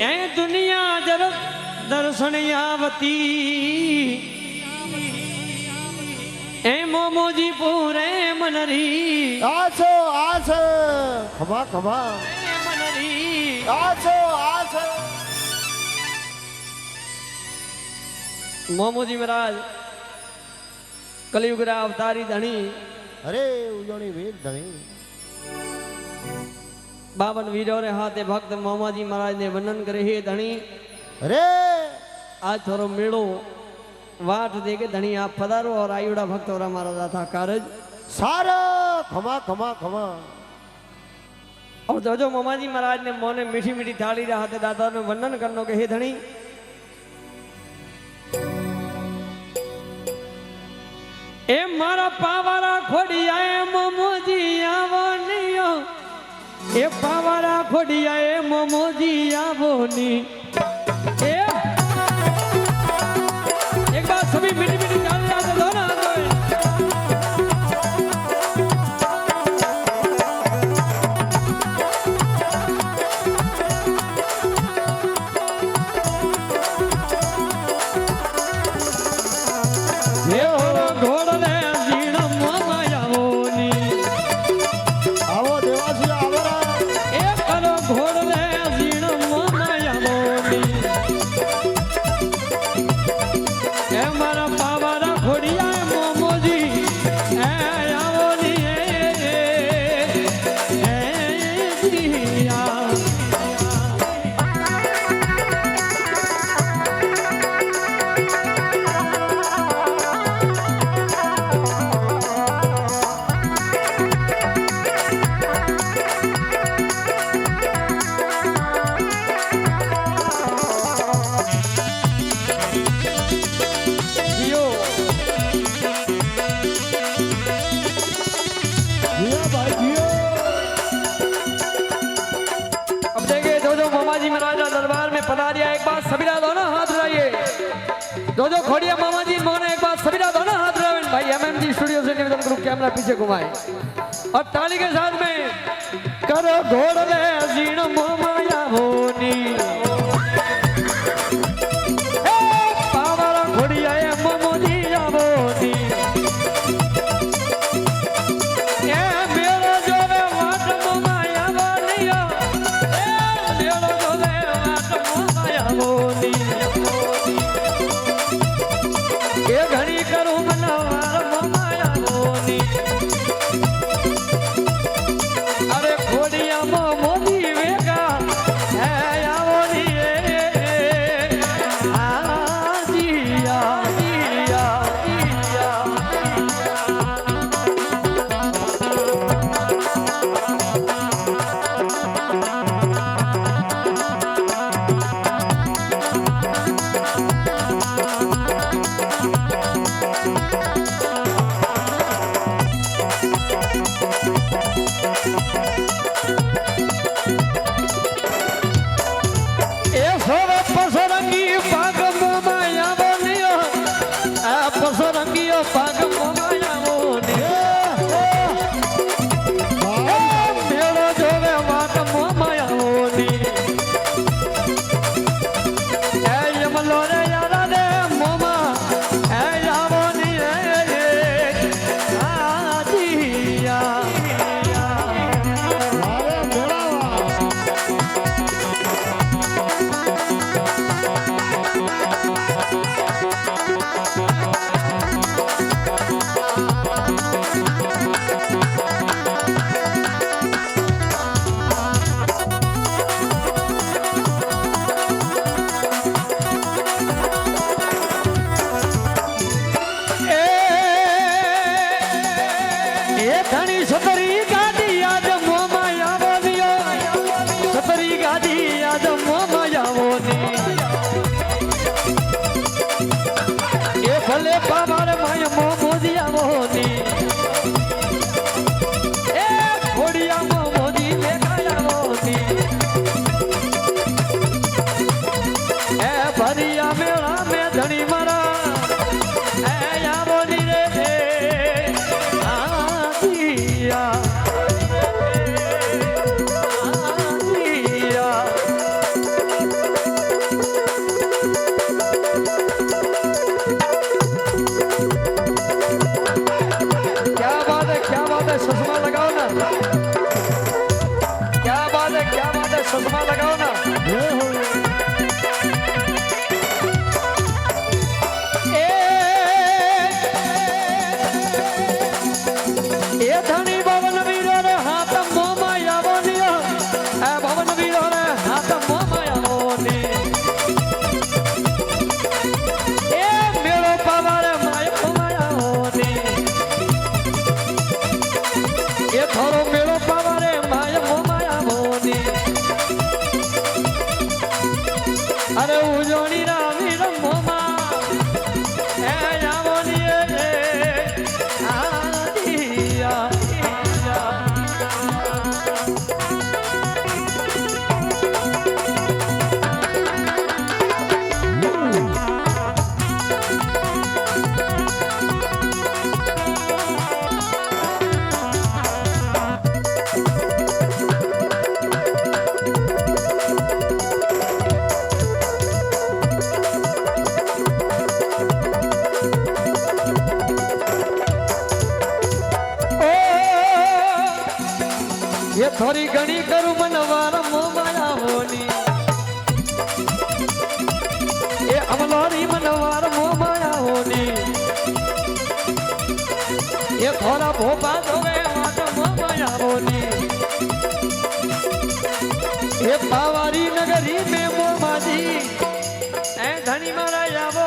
ए दुनिया जरत दर्शनियावती ए मोमोजी पूरे मनरी आछो आछो खबा खबा मनरी आछो आछो मोमोजी महाराज कलयुग अवतारी धनी अरे उजोनी वीर धनी बावन वीरों रे हाथे भक्त मोमाजी महाराज ने वर्णन करे हे धनी अरे आज थोड़ो मेड़ो वाट दे के धनी आप पधारो और आयुड़ा भक्त और हमारा था कारज सारा खमा खमा खमा और जो मोमाजी महाराज ने मोने मीठी मीठी थाली रे हाथे दादा ने वर्णन करनो के हे धनी ए मारा पावारा खोड़िया ए मोमोजी आवनियो ए पावारा खोड़िया ए मोमोजी आवनी ए एक बार सभी मीठी मीठी ताली बजा दो ना जो खोड़िया मामा जी मोने एक बार सभी दोनों हाथ उठाएं भाई एमएमजी स्टूडियो से निवेदन करूं कैमरा पीछे घुमाएं और ताली के साथ में करो घोड़ले जीण मोमाया होनी ए पावरा खोड़िया ए मोमोजी आवोनी ए मेरा जोवे वाट मोमाया वालिया ए मेरा जोवे वाट मोमाया होनी ये घड़ी करूं मनवार मोमाया होनी अरे खोड़िया मोमोजी वेगा है आवोनी जिया जिया जिया એ ધણી ભવન વીરો રે હાથ મોમાં આવો નિયો એ ભવન વીરો રે હાથ મોમાં આવો ને એ મેળો પાવારે માય મોમાં આવો ને એ થોડો મેળો પાવારે માય મોમાં આવો ને અરે ઉજોણી ના વીર મોમાં એ આવો ને ये थोड़ी घणी करू मनवार मोमाया होनी ये अमलोरी मनवार मोमाया होनी ये थोड़ा भोपा दोगे मात मोमाया होनी ये पावारी नगरी में मोमाजी ए धनी मारा यावो